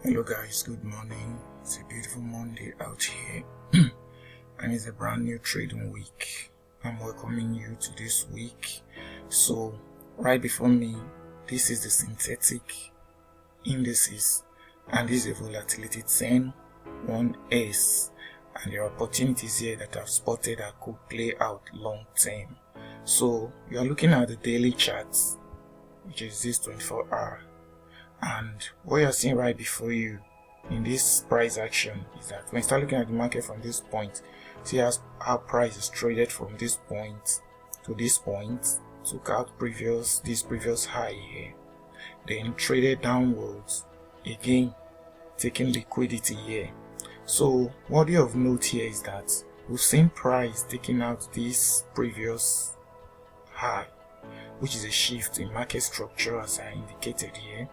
Hello guys, good morning. It's a beautiful Monday out here and it's a brand new trading week. I'm welcoming you to this week. So right before me, this is the synthetic indices and this is a volatility 10-1S, and there are opportunities here that I've spotted that could play out long term. So you are looking at the daily charts, which is this 24-hour. And what you're seeing right before you in this price action is that when you start looking at the market from this point, see how price is traded from this point to this point, took out this previous high here, then traded downwards again, taking liquidity here. So what you have note here is that we've seen price taking out this previous high, which is a shift in market structure as I indicated here.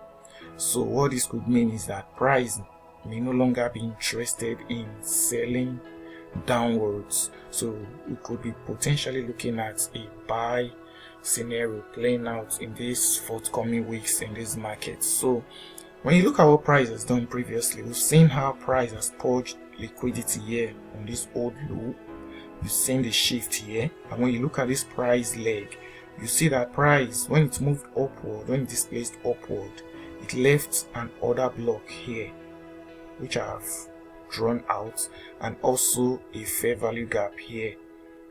So what this could mean is that price may no longer be interested in selling downwards. So we could be potentially looking at a buy scenario playing out in these forthcoming weeks in this market. So when you look at what price has done previously, we've seen how price has purged liquidity here on this old low. You've seen the shift here, and when you look at this price leg, you see that price, when it moved upward, when it displaced upward, it left an order block here, which I have drawn out, and also a fair value gap here,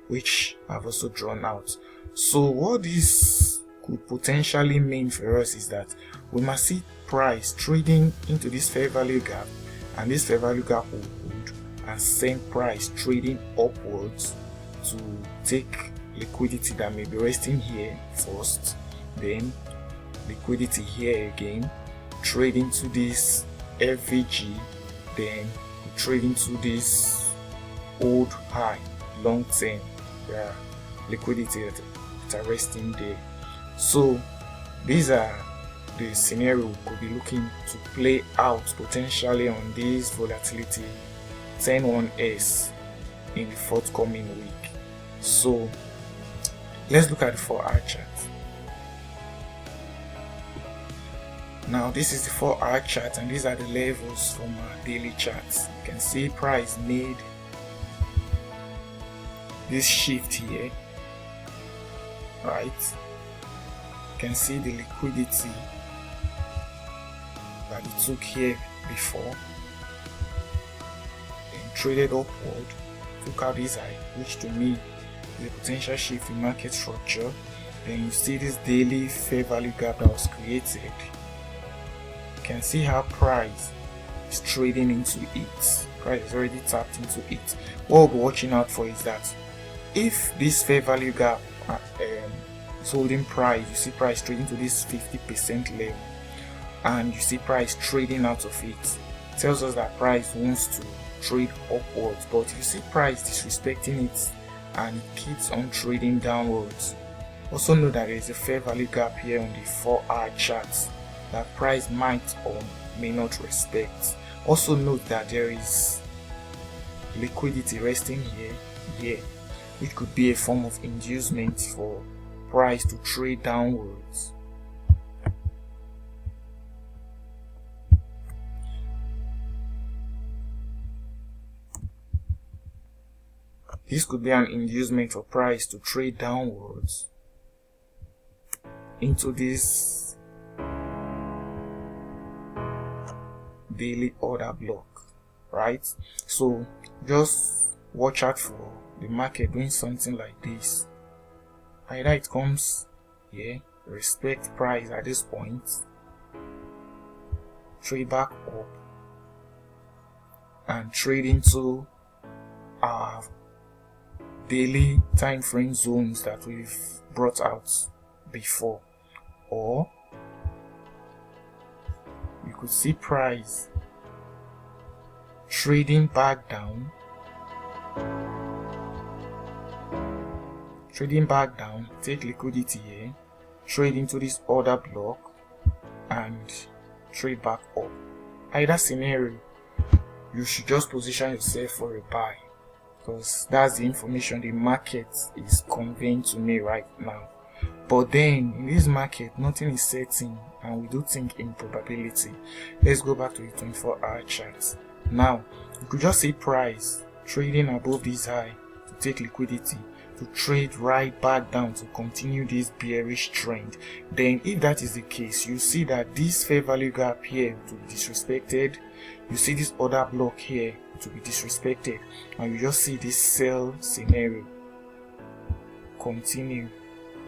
which I've also drawn out. So what this could potentially mean for us is that we must see price trading into this fair value gap, and this fair value gap will hold and send price trading upwards to take liquidity that may be resting here first, then liquidity here again, trade into this FVG, then trade into this old high long term liquidity that are resting there. So these are the scenario we could be looking to play out potentially on this volatility 10-1S in the forthcoming week. So let's look at the 4-hour chart. Now this is the 4-hour chart, and these are the levels from our daily charts. You can see price made this shift here, right? You can see the liquidity that it took here before, then traded upward, took out this high, which to me is a potential shift in market structure. Then you see this daily fair value gap that was created. You can see how price is trading into it. Price is already tapped into it. What we'll be watching out for is that if this fair value gap is holding price, you see price trading to this 50% level, and you see price trading out of it, tells us that price wants to trade upwards. But if you see price disrespecting it and it keeps on trading downwards, also know that there is a fair value gap here on the 4-hour charts that price might or may not respect. Also note that there is liquidity resting here, which could be a form of inducement for price to trade downwards. This could be an inducement for price to trade downwards into this daily order block, right? So just watch out for the market doing something like this. Either it comes here, respect price at this point, trade back up, and trade into our daily time frame zones that we've brought out before, or you could see price trading back down, take liquidity here, trade into this order block, and trade back up. Either scenario, you should just position yourself for a buy, because that's the information the market is conveying to me right now. But then in this market, nothing is certain, and we do think in probability. Let's go back to the 24-hour chart. Now you could just see price trading above this high to take liquidity, to trade right back down to continue this bearish trend. Then if that is the case, you see that this fair value gap here to be disrespected, you see this other block here to be disrespected, and you just see this sell scenario continue.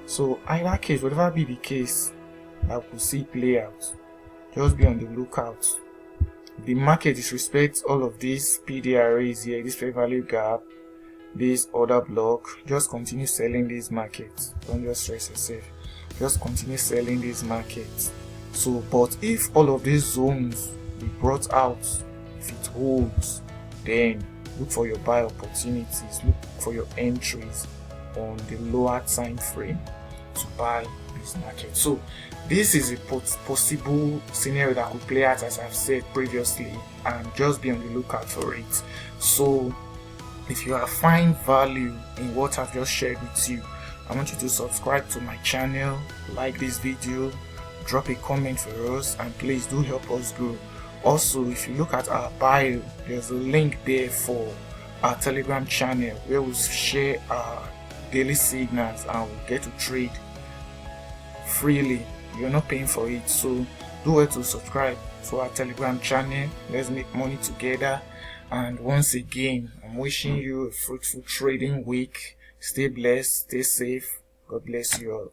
So either case, whatever be the case that we could see play out, just be on the lookout. The market disrespects all of these PDRAs here, this fair value gap, this other block, just continue selling these markets. Don't just stress yourself, just continue selling these markets. So but if all of these zones be brought out, if it holds, then look for your buy opportunities, look for your entries on the lower time frame to buy this market. So this is a possible scenario that could play out, as I've said previously, and just be on the lookout for it. So if you have find value in what I've just shared with you, I want you to subscribe to my channel, like this video, drop a comment for us, and please do help us grow. Also, if you look at our bio, there's a link there for our Telegram channel where we'll share our daily signals and we'll get to trade freely. You're not paying for it, so do well to subscribe to our Telegram channel. Let's make money together. And once again, I'm wishing you a fruitful trading week. Stay blessed, stay safe. God bless you all.